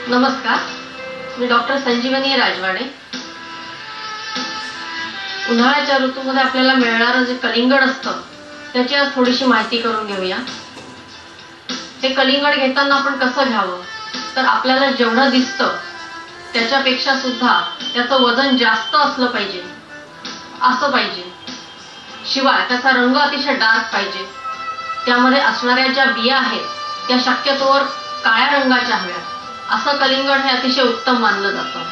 नमस्कार, मी डॉक्टर संजीवनी राजवाडे। उन्हाळ्याच्या ऋतूमध्ये आपल्याला मिळणारं जे कलिंगड असतं त्याची आज थोडीशी माहिती करून घेऊया। हे कलिंगड घेताना आपण कसं घ्यावं, तर आपल्याला जेवढं दिसतं त्याच्यापेक्षा सुद्धा त्याचं वजन जास्त असलं पाहिजे, असं पाहिजे। शिवाय त्याचा रंग अतिशय डार्क पाहिजे। त्यामध्ये असणाऱ्या ज्या बिया आहेत त्या शक्यतोवर काळ्या रंगाच्या हव्यात। असं कलिंगड हे अतिशय उत्तम मानलं जातं।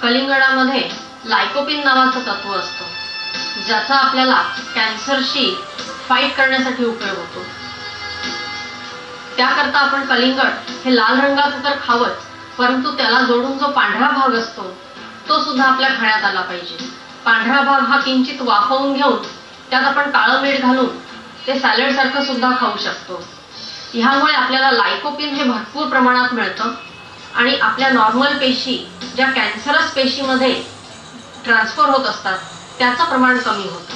कलिंगडामध्ये लायकोपिन नावाचं तत्व असतं, ज्याचा आपल्याला कॅन्सरशी फाईट करण्यासाठी उपयोग होतो। त्याकरता आपण कलिंगड हे लाल रंगाचं तर खावंच, परंतु त्याला जोडून जो पांढरा भाग असतो तो सुद्धा आपल्या खाण्यात आला पाहिजे। पांढरा भाग हा किंचित वाफवून घेऊन त्यात आपण काळं मीठ घालून ते सॅलड सारखं सुद्धा खाऊ शकतो। ह्यामुळे आपल्याला लायकोपिन हे भरपूर प्रमाणात मिळतं आणि आपल्या नॉर्मल पेशी ज्या कॅन्सरस पेशीमध्ये ट्रान्सफर होत असतात त्याचं प्रमाण कमी होतं।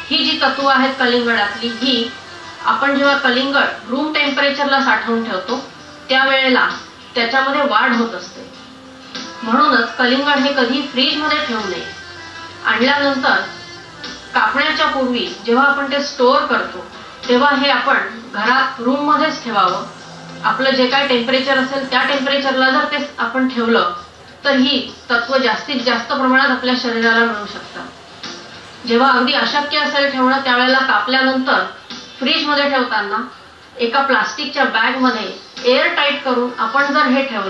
ही जी तत्व आहेत कलिंगडातली, ही आपण जेव्हा कलिंगड रूम टेम्परेचरला साठवून ठेवतो त्यावेळेला त्याच्यामध्ये वाढ होत असते। म्हणूनच कलिंगड हे कधी फ्रीजमध्ये ठेवू नये। आणल्यानंतर कापण्याच्या पूर्वी जेव्हा आपण ते स्टोअर करतो तेव्हा हे आपण घरात रूम मध्येच ठेवावं। आपलं जे काय टेम्परेचर असेल त्या टेम्परेचरला जर ते आपण ठेवलं तर ही तत्व जास्तीत जास्त प्रमाणात आपल्या शरीराला मिळू शकतात। जेव्हा अगदी अशक्य असेल ठेवणं त्यावेळेला कापल्यानंतर फ्रीजमध्ये ठेवताना एका प्लास्टिकच्या बॅगमध्ये एअर टाईट करून आपण जर हे ठेवलं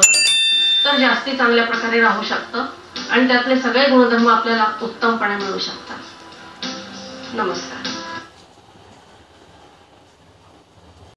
तर जास्ती चांगल्या प्रकारे राहू शकतं आणि त्यातले सगळे गुणधर्म आपल्याला उत्तमपणे मिळू शकतात। नमस्कार।